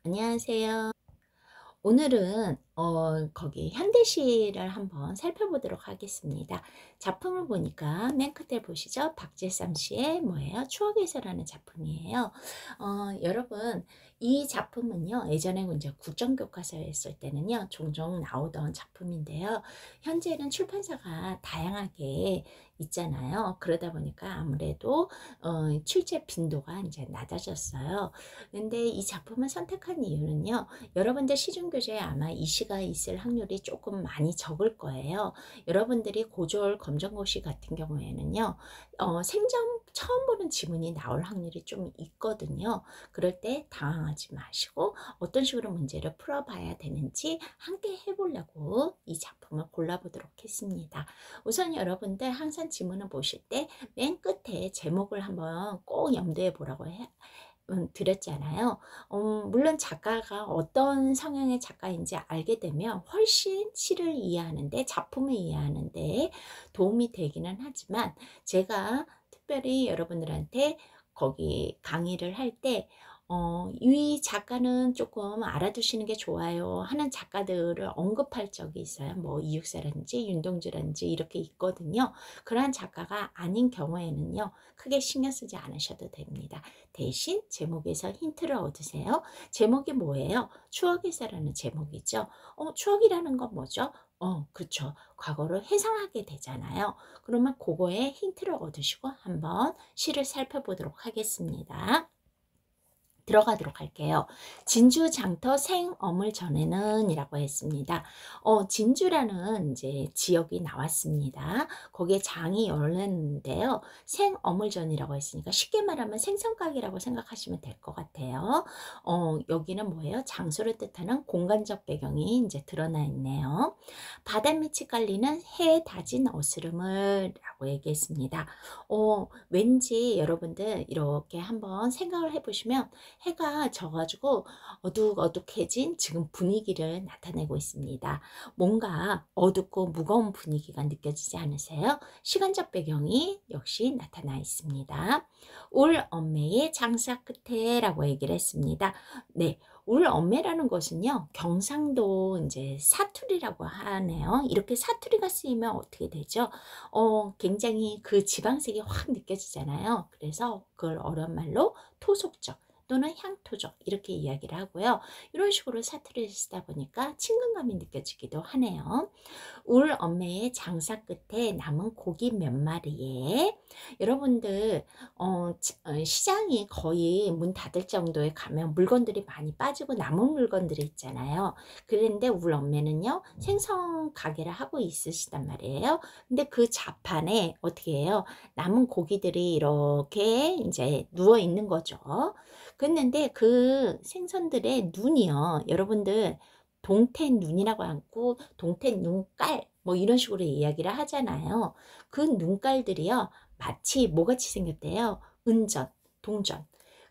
안녕하세요. 오늘은 거기 현대시를 한번 살펴보도록 하겠습니다. 작품을 보니까 맨 끝에 보시죠? 박재상 씨의 뭐예요? 추억에서라는 작품이에요. 여러분, 이 작품은요, 예전에 이제 국정교과서였을 때는요, 종종 나오던 작품인데요. 현재는 출판사가 다양하게 있잖아요. 그러다 보니까 아무래도 출제 빈도가 이제 낮아졌어요. 근데 이 작품을 선택한 이유는요, 여러분들 시중교재에 아마 이 시가 있을 확률이 조금 많이 적을 거예요. 여러분들이 고졸 검정고시 같은 경우에는요, 생전 처음 보는 지문이 나올 확률이 좀 있거든요. 그럴 때 당황하지 마시고 어떤 식으로 문제를 풀어봐야 되는지 함께 해보려고 이 작품을 골라보도록 했습니다. 우선 여러분들 항상 지문을 보실 때 맨 끝에 제목을 한번 꼭 염두에 보라고 드렸잖아요. 물론 작가가 어떤 성향의 작가인지 알게 되면 훨씬 시를 이해하는데, 작품을 이해하는데 도움이 되기는 하지만, 제가 특별히 여러분들한테 거기 강의를 할 때 이 작가는 조금 알아두시는 게 좋아요 하는 작가들을 언급할 적이 있어요. 뭐 이육사라든지 윤동주라든지 이렇게 있거든요. 그러한 작가가 아닌 경우에는요, 크게 신경 쓰지 않으셔도 됩니다. 대신 제목에서 힌트를 얻으세요. 제목이 뭐예요? 추억이사라는 제목이죠. 추억이라는 건 뭐죠? 그쵸. 과거를 회상하게 되잖아요. 그러면 그거에 힌트를 얻으시고 한번 시를 살펴보도록 하겠습니다. 들어가도록 할게요. 진주 장터 생어물 전에는 이라고 했습니다. 진주라는 이제 지역이 나왔습니다. 거기에 장이 열렸는데요. 생어물전이라고 했으니까 쉽게 말하면 생선가게라고 생각하시면 될 것 같아요. 여기는 뭐예요? 장소를 뜻하는 공간적 배경이 이제 드러나 있네요. 바닷빛이 깔리는 해 다진 어스름을 라고 얘기했습니다. 왠지 여러분들 이렇게 한번 생각을 해보시면 해가 져가지고 어둑어둑해진 지금 분위기를 나타내고 있습니다. 뭔가 어둡고 무거운 분위기가 느껴지지 않으세요? 시간적 배경이 역시 나타나 있습니다. 올 엄매의 장사 끝에 라고 얘기를 했습니다. 네. 울 엄매라는 것은요, 경상도 이제 사투리라고 하네요. 이렇게 사투리가 쓰이면 어떻게 되죠? 굉장히 그 지방색이 확 느껴지잖아요. 그래서 그걸 어려운 말로 토속적 또는 향토적 이렇게 이야기를 하고요. 이런 식으로 사투리를 쓰다 보니까 친근감이 느껴지기도 하네요. 울 엄매의 장사 끝에 남은 고기 몇 마리에, 여러분들 시장이 거의 문 닫을 정도에 가면 물건들이 많이 빠지고 남은 물건들이 있잖아요. 그런데 울 엄매는요, 생선 가게를 하고 있으시단 말이에요. 근데 그 자판에 어떻게 해요? 남은 고기들이 이렇게 이제 누워 있는 거죠. 그랬는데 그 생선들의 눈이요, 여러분들 동태 눈이라고 하고 동태 눈깔 뭐 이런 식으로 이야기를 하잖아요. 그 눈깔들이요, 마치 뭐같이 생겼대요? 은전, 동전.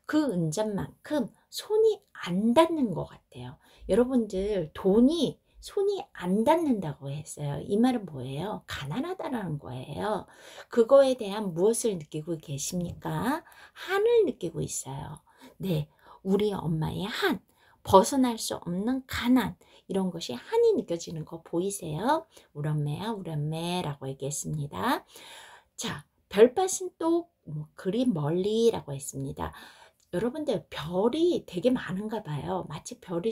그 은전만큼 손이 안 닿는 것 같아요. 여러분들 돈이 손이 안 닿는다고 했어요. 이 말은 뭐예요? 가난하다라는 거예요. 그거에 대한 무엇을 느끼고 계십니까? 한을 느끼고 있어요. 네, 우리 엄마의 한, 벗어날 수 없는 가난, 이런 것이 한이 느껴지는 거 보이세요? 우엄매야 우엄매라고 얘기했습니다. 자, 별밭은 또 그리 멀리라고 했습니다. 여러분들 별이 되게 많은가 봐요. 마치 별이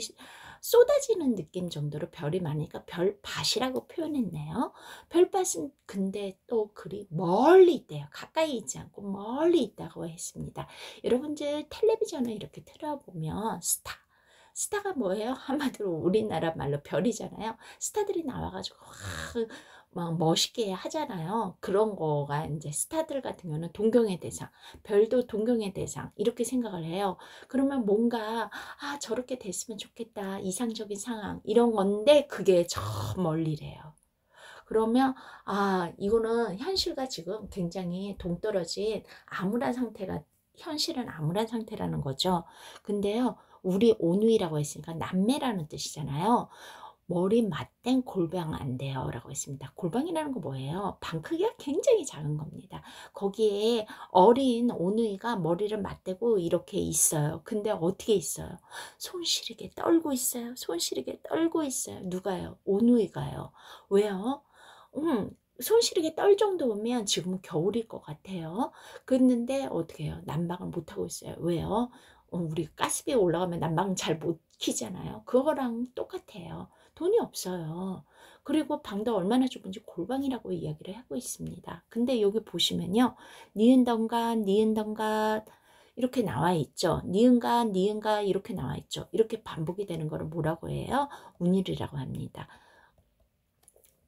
쏟아지는 느낌 정도로 별이 많으니까 별밭이라고 표현했네요. 별밭은 근데 또 그리 멀리 있대요. 가까이 있지 않고 멀리 있다고 했습니다. 여러분들 텔레비전을 이렇게 틀어보면 스타가 뭐예요? 한마디로 우리나라 말로 별이잖아요. 스타들이 나와가지고 막 멋있게 하잖아요. 그런 거가 이제 스타들 같은 경우는 동경의 대상, 별도 동경의 대상 이렇게 생각을 해요. 그러면 뭔가 저렇게 됐으면 좋겠다, 이상적인 상황 이런 건데 그게 저 멀리래요. 그러면 이거는 현실과 지금 굉장히 동떨어진 암울한 상태가, 현실은 암울한 상태라는 거죠. 근데요, 우리 온누이라고 했으니까 남매라는 뜻이잖아요. 머리 맞댄 골방 안 돼요 라고 했습니다. 골방이라는 거 뭐예요? 방 크기가 굉장히 작은 겁니다. 거기에 어린 오누이가 머리를 맞대고 이렇게 있어요. 근데 어떻게 있어요? 손 시리게 떨고 있어요. 손 시리게 떨고 있어요. 누가요? 오누이가요. 왜요? 손 시리게 떨 정도면 지금은 겨울일 것 같아요. 그랬는데 어떻게 해요? 난방을 못하고 있어요. 왜요? 우리 가스비 올라가면 난방 잘 못 키잖아요. 그거랑 똑같아요. 돈이 없어요. 그리고 방도 얼마나 좁은지 골방이라고 이야기를 하고 있습니다. 근데 여기 보시면요. 니은던가 니은던가 이렇게 나와 있죠. 니은가 니은가 이렇게 나와 있죠. 이렇게 반복이 되는 거를 뭐라고 해요? 운율이라고 합니다.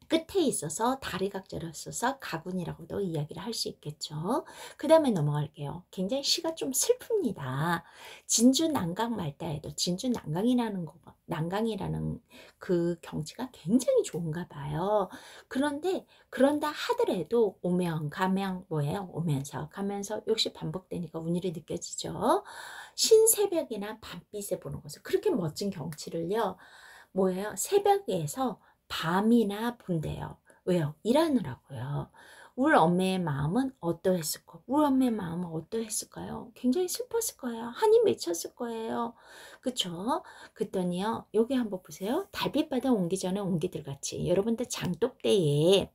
끝에 있어서 다리 각자를 써서 가군이라고도 이야기를 할 수 있겠죠. 그 다음에 넘어갈게요. 굉장히 시가 좀 슬픕니다. 진주 난강 말다에도 진주 난강이라는 그 경치가 굉장히 좋은가 봐요. 그런데 그런다 하더라도 오면 가면 뭐예요? 오면서 가면서 역시 반복되니까 운율이 느껴지죠. 신새벽이나 밤빛에 보는 것을 그렇게 멋진 경치를요. 뭐예요? 새벽에서 밤이나 본대요. 왜요? 일하느라고요. 우리 엄매의 마음은 어떠했을까? 우리 엄매의 마음은 어떠했을까요? 굉장히 슬펐을 거예요. 한이 맺혔을 거예요. 그쵸? 그랬더니요. 여기 한번 보세요. 달빛바다 옹기 전에 옹기들 같이. 여러분들 장독대에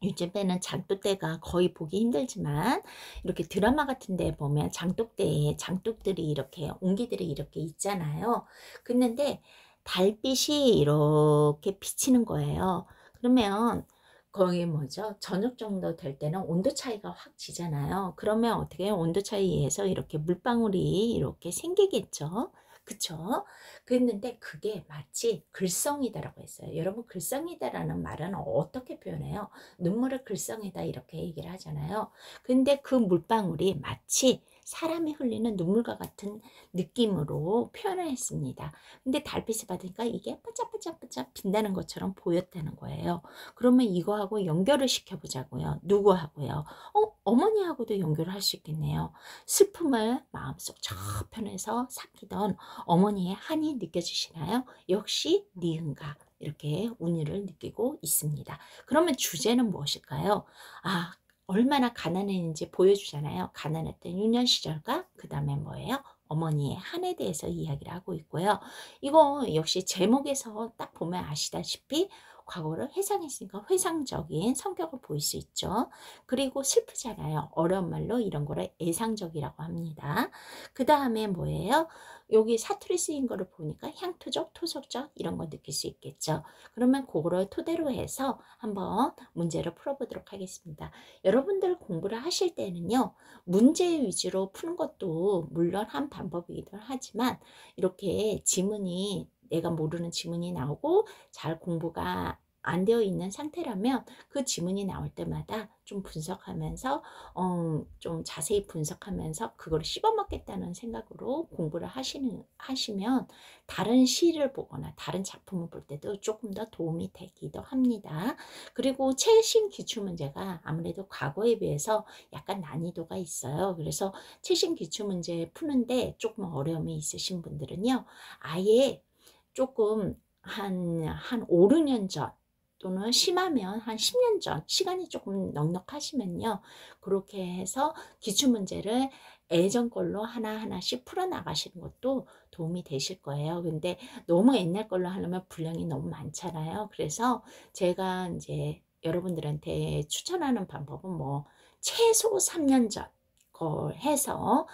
요즘에는 장독대가 거의 보기 힘들지만 이렇게 드라마 같은 데 보면 장독대에 장독들이 이렇게 옹기들이 이렇게 있잖아요. 그런데 달빛이 이렇게 비치는 거예요. 그러면 거의 뭐죠? 저녁 정도 될 때는 온도 차이가 확 지잖아요. 그러면 어떻게 해요? 온도 차이에서 이렇게 물방울이 이렇게 생기겠죠. 그쵸? 그랬는데 그게 마치 글썽이다라고 했어요. 여러분 글썽이다라는 말은 어떻게 표현해요? 눈물을 글썽이다 이렇게 얘기를 하잖아요. 근데 그 물방울이 마치 사람이 흘리는 눈물과 같은 느낌으로 표현을 했습니다. 근데 달빛을 받으니까 이게 반짝반짝반짝 빛나는 것처럼 보였다는 거예요. 그러면 이거하고 연결을 시켜보자고요. 누구하고요? 어머니하고도 연결을 할 수 있겠네요. 슬픔을 마음속 저편에서 삭히던 어머니의 한이 느껴지시나요? 역시 니은가 이렇게 운율을 느끼고 있습니다. 그러면 주제는 무엇일까요? 얼마나 가난했는지 보여주잖아요. 가난했던 유년 시절과 그 다음에 뭐예요? 어머니의 한에 대해서 이야기를 하고 있고요. 이거 역시 제목에서 딱 보면 아시다시피 과거를 회상했으니까 회상적인 성격을 보일 수 있죠. 그리고 슬프잖아요. 어려운 말로 이런 거를 애상적이라고 합니다. 그 다음에 뭐예요? 여기 사투리 쓰인 거를 보니까 향토적, 토속적 이런 거 느낄 수 있겠죠. 그러면 그거를 토대로 해서 한번 문제를 풀어보도록 하겠습니다. 여러분들 공부를 하실 때는요. 문제 위주로 푸는 것도 물론 한 방법이기도 하지만 이렇게 지문이 내가 모르는 지문이 나오고 잘 공부가 안 되어 있는 상태라면 그 지문이 나올 때마다 좀 분석하면서 좀 자세히 분석하면서 그걸 씹어먹겠다는 생각으로 공부를 하시면 다른 시를 보거나 다른 작품을 볼 때도 조금 더 도움이 되기도 합니다. 그리고 최신 기출문제가 아무래도 과거에 비해서 약간 난이도가 있어요. 그래서 최신 기출문제 푸는데 조금 어려움이 있으신 분들은요. 아예 조금 한 5, 6년 전 또는 심하면 한 10년 전 시간이 조금 넉넉하시면요. 그렇게 해서 기출문제를 예전 걸로 하나하나씩 풀어나가시는 것도 도움이 되실 거예요. 근데 너무 옛날 걸로 하려면 분량이 너무 많잖아요. 그래서 제가 이제 여러분들한테 추천하는 방법은 뭐 최소 3년 전 걸 해서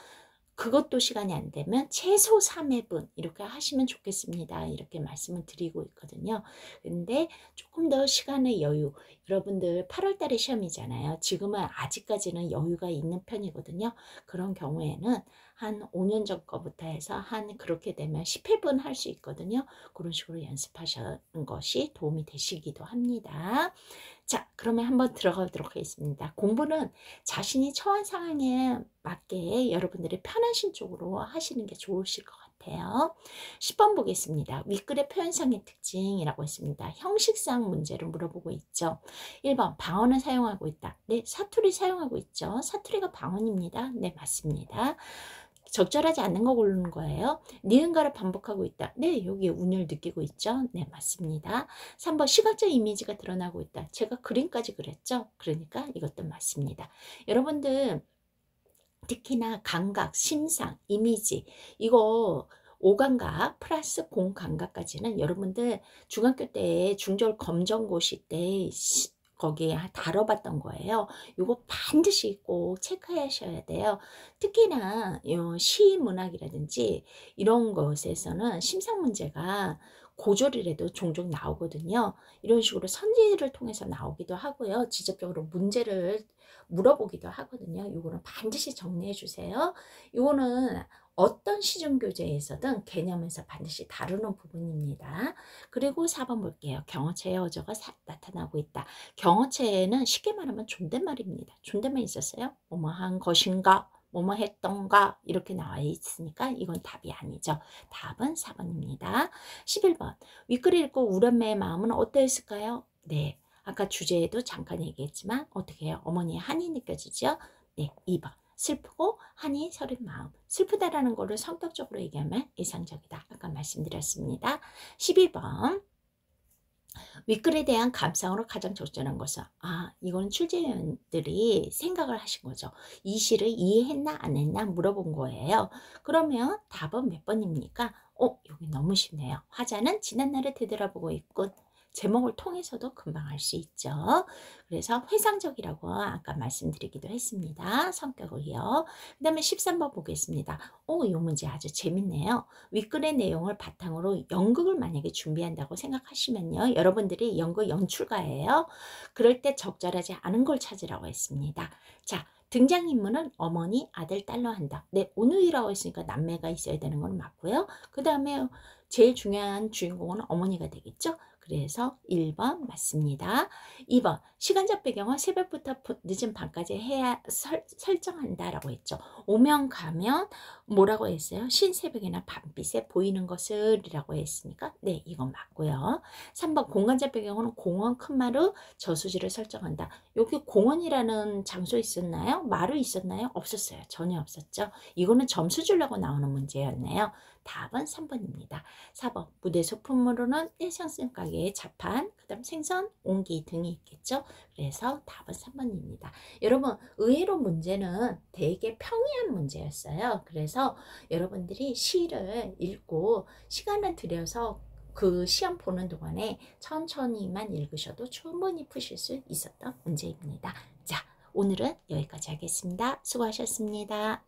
그것도 시간이 안 되면 최소 3회분 이렇게 하시면 좋겠습니다. 이렇게 말씀을 드리고 있거든요. 근데 조금 더 시간의 여유, 여러분들 8월 달에 시험이잖아요. 지금은 아직까지는 여유가 있는 편이거든요. 그런 경우에는 한 5년 전 거부터 해서 한 그렇게 되면 10회분 할 수 있거든요. 그런 식으로 연습하시는 것이 도움이 되시기도 합니다. 자, 그러면 한번 들어가 보도록 하겠습니다. 공부는 자신이 처한 상황에 맞게 여러분들이 편하신 쪽으로 하시는 게 좋으실 것 같아요. 10번 보겠습니다. 윗글의 표현상의 특징이라고 했습니다. 형식상 문제를 물어보고 있죠. 1번 방언을 사용하고 있다. 네, 사투리 사용하고 있죠. 사투리가 방언입니다. 네, 맞습니다. 적절하지 않는 거 고르는 거예요. 니은가를 반복하고 있다. 네, 여기 운을 느끼고 있죠. 네, 맞습니다. 3번 시각적 이미지가 드러나고 있다. 제가 그림까지 그렸죠. 그러니까 이것도 맞습니다. 여러분들 특히나 감각, 심상, 이미지 이거 오감각 플러스 공감각까지는 여러분들 중학교 때 중절 검정고시 때 거기에 다뤄봤던 거예요. 이거 반드시 꼭 체크하셔야 돼요. 특히나 시문학이라든지 이런 것에서는 심상 문제가 고졸이라도 종종 나오거든요. 이런 식으로 선지를 통해서 나오기도 하고요. 직접적으로 문제를 물어보기도 하거든요. 이거는 반드시 정리해 주세요. 이거는 어떤 시중교재에서든 개념에서 반드시 다루는 부분입니다. 그리고 4번 볼게요. 경어체의 어조가 나타나고 있다. 경어체는 쉽게 말하면 존댓말입니다. 존댓말 있었어요? 뭐뭐한 것인가? 뭐뭐 했던가? 이렇게 나와 있으니까 이건 답이 아니죠. 답은 4번입니다. 11번. 윗글을 읽고 우리 엄마의 마음은 어떠했을까요? 네. 아까 주제에도 잠깐 얘기했지만 어떻게 해요? 어머니의 한이 느껴지죠? 네. 2번. 슬프고 한이 서린 마음. 슬프다라는 거를 성격적으로 얘기하면 이상적이다. 아까 말씀드렸습니다. 12번. 윗글에 대한 감상으로 가장 적절한 것은 이건 출제위원들이 생각을 하신 거죠. 이 시를 이해했나 안 했나 물어본 거예요. 그러면 답은 몇 번입니까? 여기 너무 쉽네요. 화자는 지난날을 되돌아보고 있군. 제목을 통해서도 금방 알 수 있죠. 그래서 회상적이라고 아까 말씀드리기도 했습니다. 성격을요. 그 다음에 13번 보겠습니다. 이 문제 아주 재밌네요. 윗글의 내용을 바탕으로 연극을 만약에 준비한다고 생각하시면요. 여러분들이 연극 연출가예요. 그럴 때 적절하지 않은 걸 찾으라고 했습니다. 자, 등장인물은 어머니, 아들, 딸로 한다. 네, 오누이라고 했으니까 남매가 있어야 되는 건 맞고요. 그 다음에 제일 중요한 주인공은 어머니가 되겠죠. 그래서 1번 맞습니다. 2번 시간적 배경을 새벽부터 늦은 밤까지 해야 설정한다 라고 했죠. 오면 가면 뭐라고 했어요? 신새벽이나 밤빛에 보이는 것을 이라고 했으니까 네, 이건 맞고요. 3번 공간적 배경은 공원, 큰마루, 저수지를 설정한다. 여기 공원이라는 장소 있었나요? 마루 있었나요? 없었어요. 전혀 없었죠. 이거는 점수 주려고 나오는 문제였네요. 답은 3번입니다. 4번 무대 소품으로는 일상성 가게의 자판, 그 다음 생선, 옹기 등이 있겠죠. 그래서 답은 3번입니다. 여러분 의외로 문제는 되게 평이한 문제였어요. 그래서 여러분들이 시를 읽고 시간을 들여서 그 시험 보는 동안에 천천히만 읽으셔도 충분히 푸실 수 있었던 문제입니다. 자, 오늘은 여기까지 하겠습니다. 수고하셨습니다.